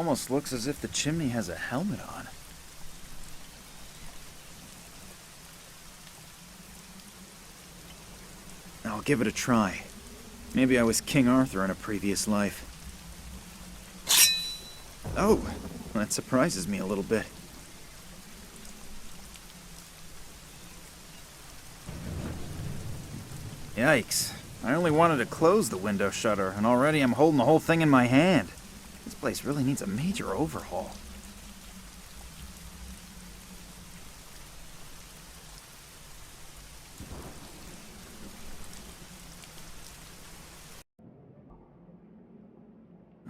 almost looks as if the chimney has a helmet on. I'll give it a try. Maybe I was King Arthur in a previous life. Oh, that surprises me a little bit. Yikes. I only wanted to close the window shutter, and already I'm holding the whole thing in my hand. This place really needs a major overhaul.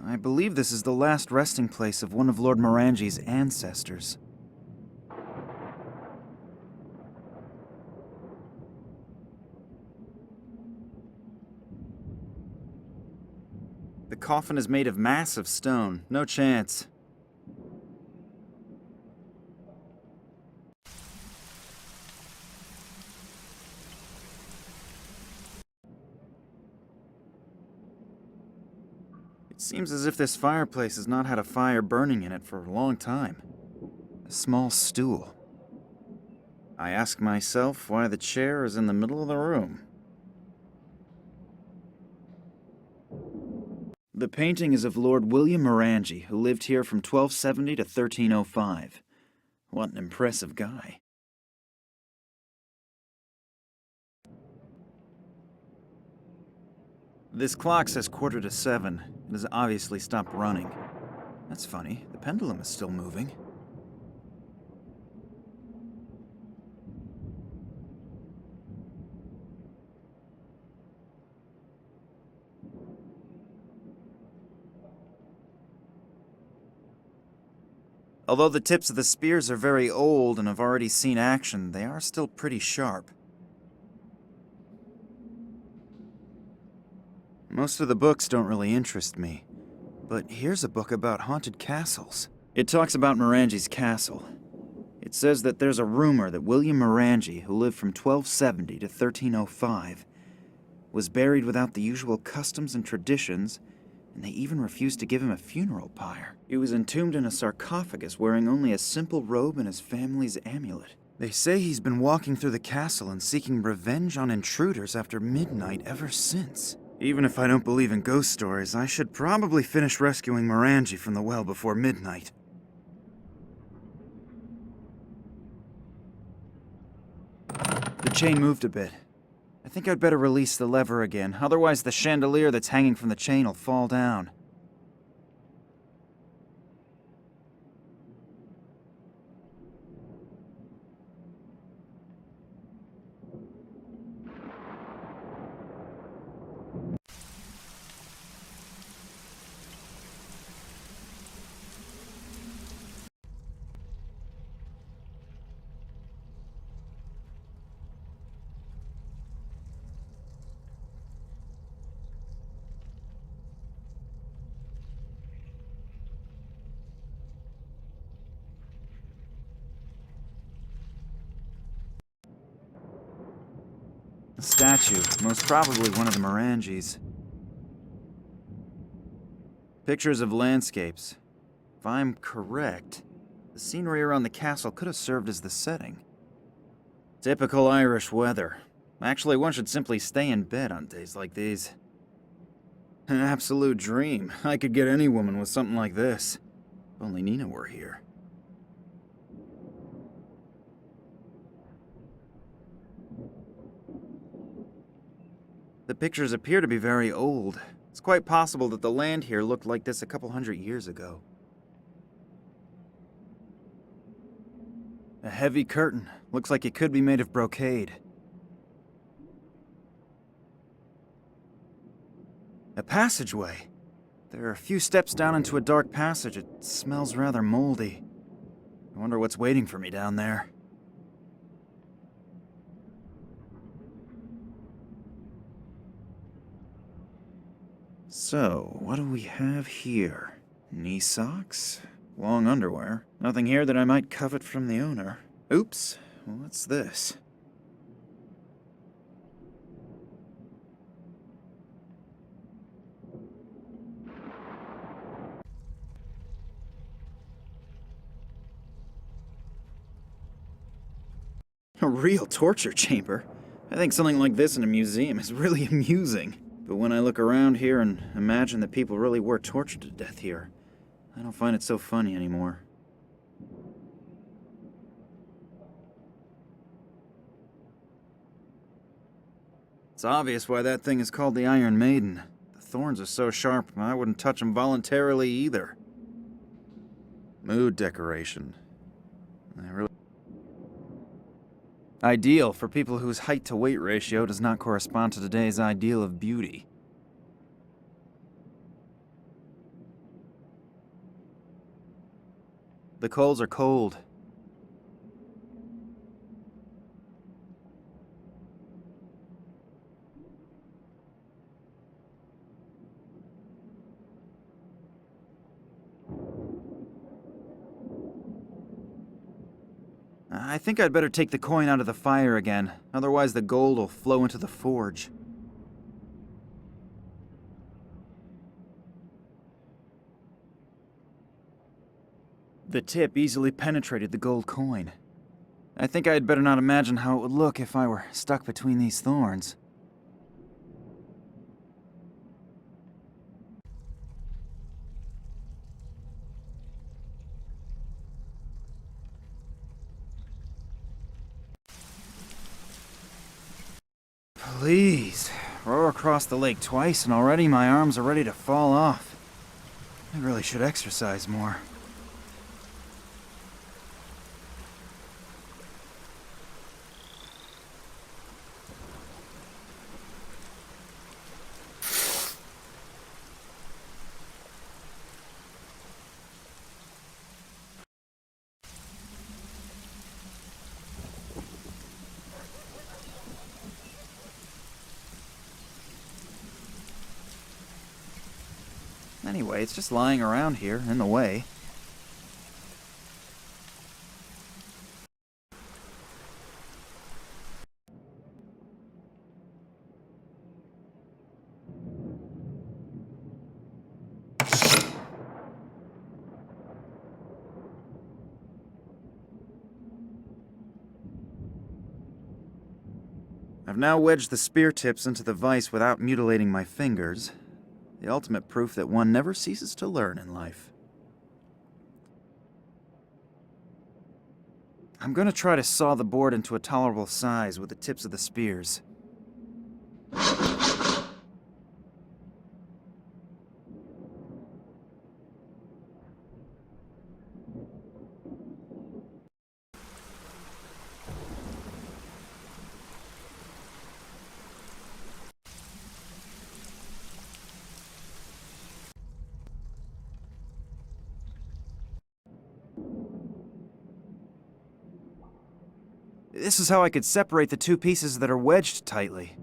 I believe this is the last resting place of one of Lord Morangi's ancestors. The coffin is made of massive stone. No chance. It seems as if this fireplace has not had a fire burning in it for a long time. A small stool. I ask myself why the chair is in the middle of the room. The painting is of Lord William Morangi, who lived here from 1270 to 1305. What an impressive guy. This clock says 7:15. It has obviously stopped running. That's funny. The pendulum is still moving. Although the tips of the spears are very old and have already seen action, they are still pretty sharp. Most of the books don't really interest me, but here's a book about haunted castles. It talks about Morangi's castle. It says that there's a rumor that William Morangi, who lived from 1270 to 1305, was buried without the usual customs and traditions, and they even refused to give him a funeral pyre. He was entombed in a sarcophagus wearing only a simple robe and his family's amulet. They say he's been walking through the castle and seeking revenge on intruders after midnight ever since. Even if I don't believe in ghost stories, I should probably finish rescuing Morangi from the well before midnight. The chain moved a bit. I think I'd better release the lever again, otherwise the chandelier that's hanging from the chain will fall down. A statue, most probably one of the Morangis. Pictures of landscapes. If I'm correct, the scenery around the castle could have served as the setting. Typical Irish weather. Actually, one should simply stay in bed on days like these. An absolute dream. I could get any woman with something like this. If only Nina were here. The pictures appear to be very old. It's quite possible that the land here looked like this a couple hundred years ago. A heavy curtain. Looks like it could be made of brocade. A passageway. There are a few steps down into a dark passage. It smells rather moldy. I wonder what's waiting for me down there. So, what do we have here? Knee socks? Long underwear? Nothing here that I might covet from the owner. Oops, what's this? A real torture chamber? I think something like this in a museum is really amusing. But when I look around here and imagine that people really were tortured to death here, I don't find it so funny anymore. It's obvious why that thing is called the Iron Maiden. The thorns are so sharp, I wouldn't touch them voluntarily either. Mood decoration. Ideal for people whose height-to-weight ratio does not correspond to today's ideal of beauty. The coals are cold. I think I'd better take the coin out of the fire again, otherwise the gold will flow into the forge. The tip easily penetrated the gold coin. I think I'd better not imagine how it would look if I were stuck between these thorns. Please, row across the lake twice and already my arms are ready to fall off. I really should exercise more. Anyway, it's just lying around here, in the way. I've now wedged the spear tips into the vise without mutilating my fingers. The ultimate proof that one never ceases to learn in life. I'm going to try to saw the board into a tolerable size with the tips of the spears. This is how I could separate the two pieces that are wedged tightly.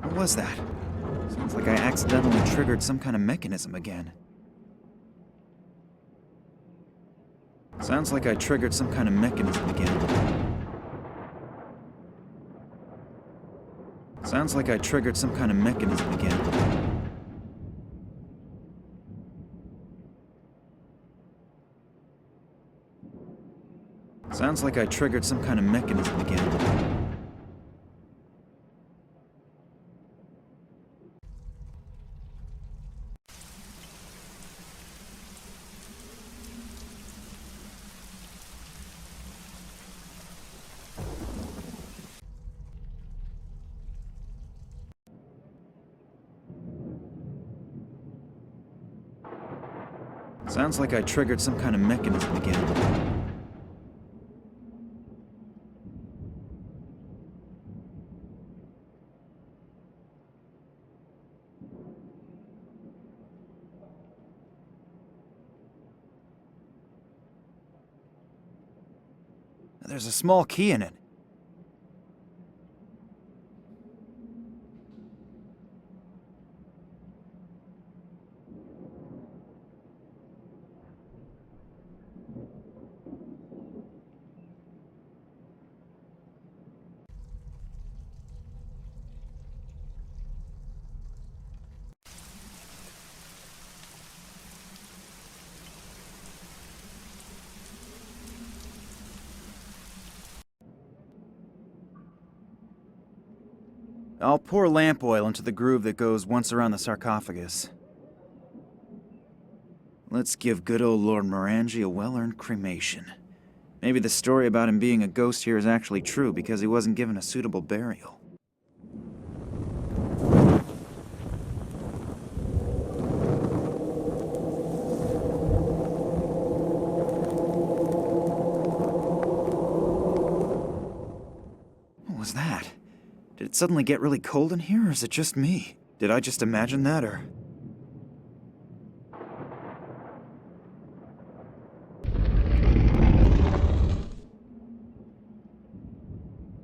What was that? Sounds like I accidentally triggered some kind of mechanism again. Sounds like I triggered some kind of mechanism again. Sounds like I triggered some kind of mechanism again. Sounds like I triggered some kind of mechanism again. Sounds like I triggered some kind of mechanism again. There's a small key in it. I'll pour lamp oil into the groove that goes once around the sarcophagus. Let's give good old Lord Morangi a well-earned cremation. Maybe the story about him being a ghost here is actually true because he wasn't given a suitable burial. What was that? Did it suddenly get really cold in here, or is it just me? Did I just imagine that, or...?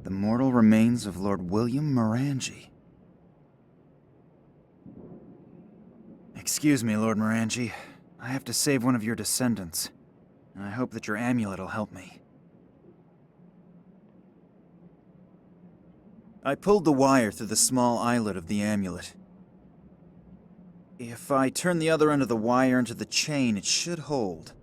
The mortal remains of Lord William Morangi. Excuse me, Lord Morangi. I have to save one of your descendants, and I hope that your amulet will help me. I pulled the wire through the small eyelet of the amulet. If I turn the other end of the wire into the chain, it should hold.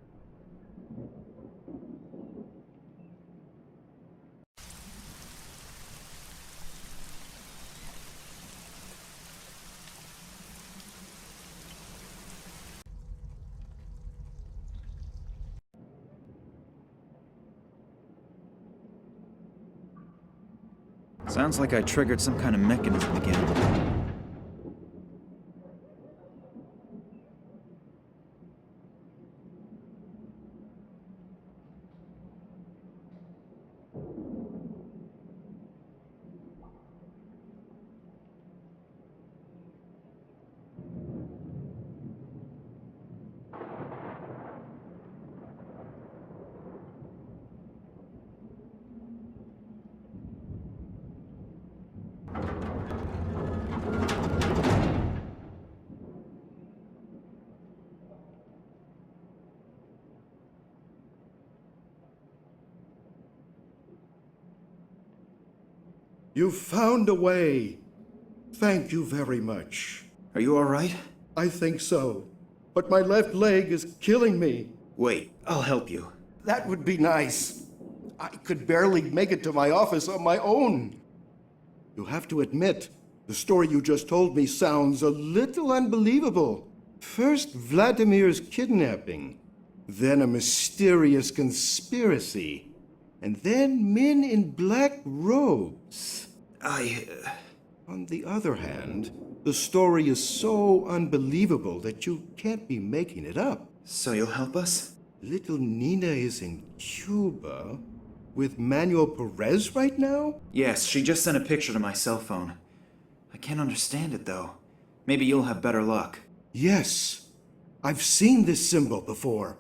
Sounds like I triggered some kind of mechanism again. You found a way. Thank you very much. Are you alright? I think so. But my left leg is killing me. Wait, I'll help you. That would be nice. I could barely make it to my office on my own. You have to admit, the story you just told me sounds a little unbelievable. First Vladimir's kidnapping, then a mysterious conspiracy, and then men in black robes. On the other hand, the story is so unbelievable that you can't be making it up. So you'll help us? Little Nina is in Cuba with Manuel Perez right now? Yes, she just sent a picture to my cell phone. I can't understand it, though. Maybe you'll have better luck. Yes, I've seen this symbol before,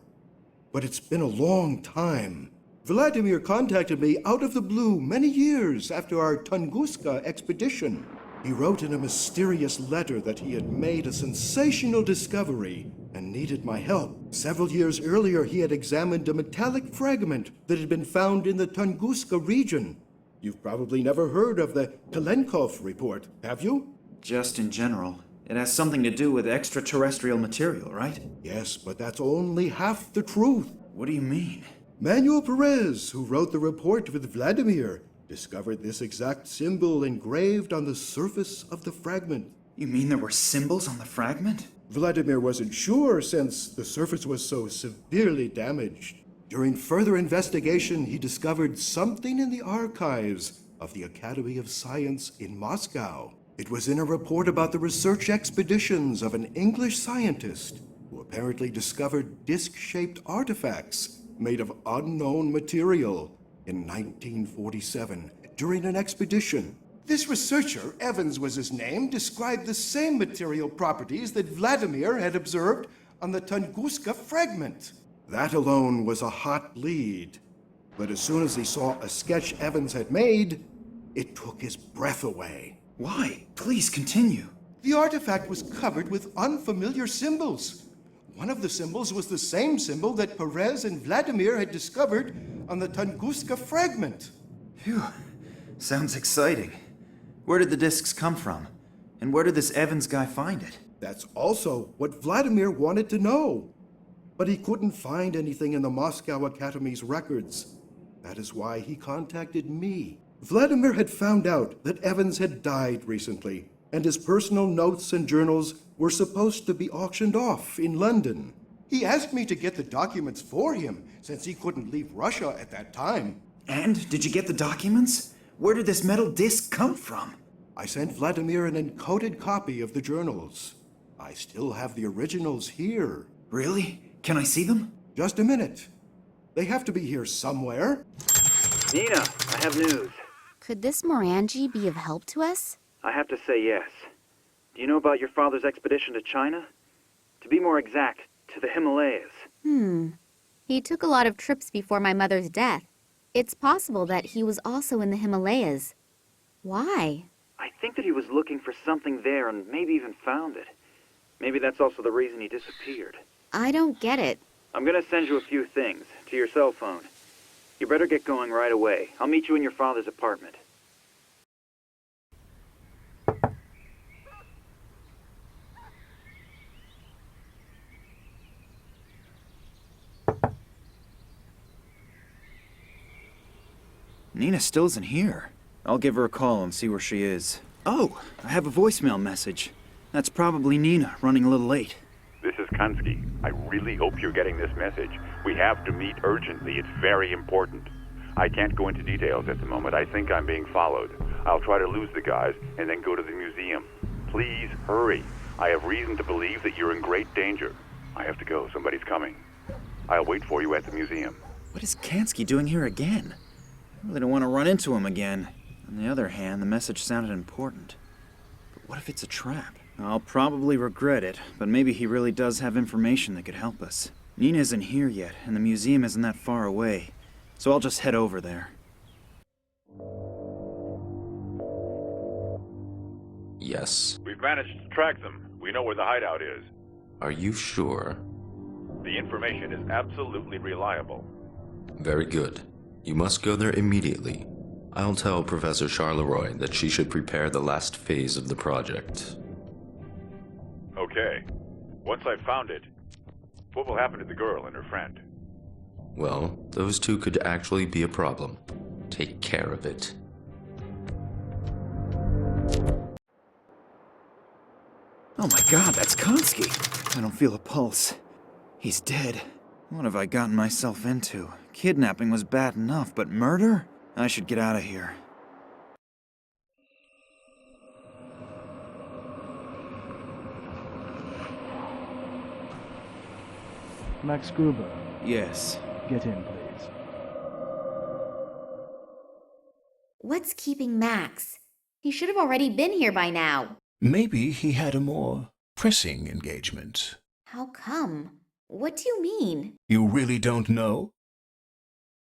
but it's been a long time. Vladimir contacted me out of the blue many years after our Tunguska expedition. He wrote in a mysterious letter that he had made a sensational discovery and needed my help. Several years earlier, he had examined a metallic fragment that had been found in the Tunguska region. You've probably never heard of the Kalenkov report, have you? Just in general. It has something to do with extraterrestrial material, right? Yes, but that's only half the truth. What do you mean? Manuel Perez, who wrote the report with Vladimir, discovered this exact symbol engraved on the surface of the fragment. You mean there were symbols on the fragment? Vladimir wasn't sure since the surface was so severely damaged. During further investigation, he discovered something in the archives of the Academy of Science in Moscow. It was in a report about the research expeditions of an English scientist who apparently discovered disc-shaped artifacts made of unknown material in 1947 during an expedition. This researcher, Evans was his name, described the same material properties that Vladimir had observed on the Tunguska fragment. That alone was a hot lead. But as soon as he saw a sketch Evans had made, it took his breath away. Why? Please continue. The artifact was covered with unfamiliar symbols. One of the symbols was the same symbol that Perez and Vladimir had discovered on the Tunguska fragment. Phew. Sounds exciting. Where did the discs come from? And where did this Evans guy find it? That's also what Vladimir wanted to know. But he couldn't find anything in the Moscow Academy's records. That is why he contacted me. Vladimir had found out that Evans had died recently, and his personal notes and journals were supposed to be auctioned off in London. He asked me to get the documents for him, since he couldn't leave Russia at that time. And did you get the documents? Where did this metal disc come from? I sent Vladimir an encoded copy of the journals. I still have the originals here. Really? Can I see them? Just a minute. They have to be here somewhere. Nina, I have news. Could this Morangi be of help to us? I have to say yes. Do you know about your father's expedition to China? To be more exact, to the Himalayas. He took a lot of trips before my mother's death. It's possible that he was also in the Himalayas. Why? I think that he was looking for something there and maybe even found it. Maybe that's also the reason he disappeared. I don't get it. I'm gonna send you a few things to your cell phone. You better get going right away. I'll meet you in your father's apartment. Nina still isn't here. I'll give her a call and see where she is. Oh, I have a voicemail message. That's probably Nina, running a little late. This is Kunsky. I really hope you're getting this message. We have to meet urgently. It's very important. I can't go into details at the moment. I think I'm being followed. I'll try to lose the guys and then go to the museum. Please hurry. I have reason to believe that you're in great danger. I have to go. Somebody's coming. I'll wait for you at the museum. What is Kansky doing here again? I really don't want to run into him again. On the other hand, the message sounded important. But what if it's a trap? I'll probably regret it, but maybe he really does have information that could help us. Nina isn't here yet, and the museum isn't that far away, so I'll just head over there. Yes. We've managed to track them. We know where the hideout is. Are you sure? The information is absolutely reliable. Very good. You must go there immediately. I'll tell Professor Charleroi that she should prepare the last phase of the project. Okay. Once I've found it, what will happen to the girl and her friend? Well, those two could actually be a problem. Take care of it. Oh my god, that's Kansky! I don't feel a pulse. He's dead. What have I gotten myself into? Kidnapping was bad enough, but murder? I should get out of here. Max Gruber, Yes. get in, please. What's keeping Max? He should have already been here by now. Maybe he had a more pressing engagement. How come? What do you mean? You really don't know?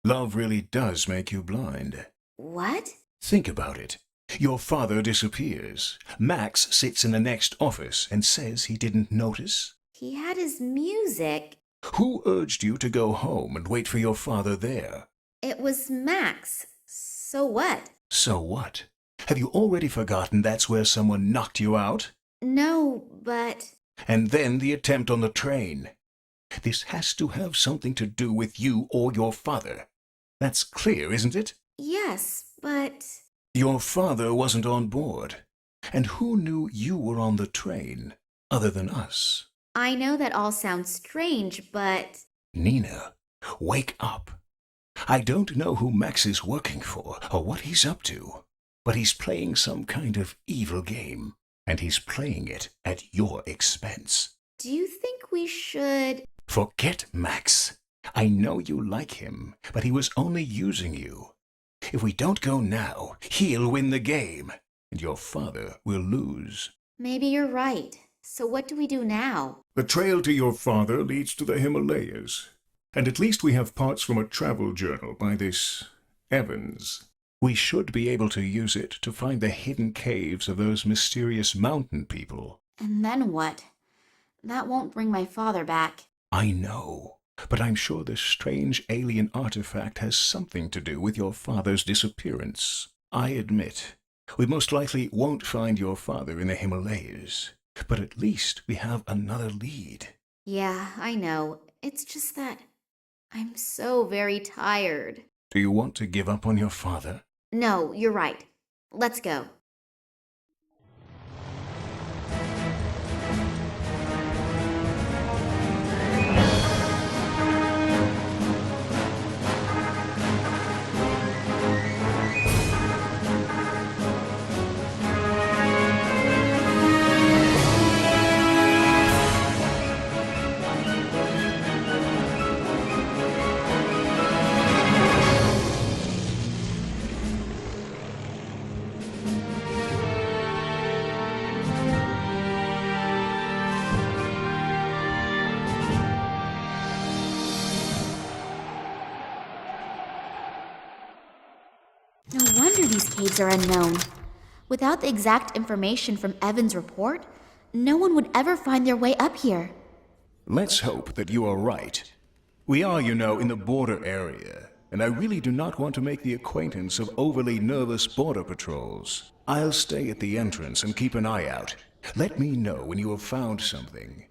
Love really does make you blind. What? Think about it. Your father disappears. Max sits in the next office and says he didn't notice. He had his music. Who urged you to go home and wait for your father there? It was Max. So what? So what? Have you already forgotten that's where someone knocked you out? No, but... And then the attempt on the train. This has to have something to do with you or your father. That's clear, isn't it? Yes, but... Your father wasn't on board. And who knew you were on the train, other than us? I know that all sounds strange, but... Nina, wake up. I don't know who Max is working for or what he's up to, but he's playing some kind of evil game, and he's playing it at your expense. Do you think we should... Forget Max. I know you like him, but he was only using you. If we don't go now, he'll win the game, and your father will lose. Maybe you're right. So what do we do now? The trail to your father leads to the Himalayas, and at least we have parts from a travel journal by this Evans. We should be able to use it to find the hidden caves of those mysterious mountain people. And then what? That won't bring my father back. I know, but I'm sure this strange alien artifact has something to do with your father's disappearance. I admit, we most likely won't find your father in the Himalayas, but at least we have another lead. Yeah, I know. It's just that I'm so very tired. Do you want to give up on your father? No, you're right. Let's go. No wonder these caves are unknown. Without the exact information from Evan's report, no one would ever find their way up here. Let's hope that you are right. We are, you know, in the border area, and I really do not want to make the acquaintance of overly nervous border patrols. I'll stay at the entrance and keep an eye out. Let me know when you have found something,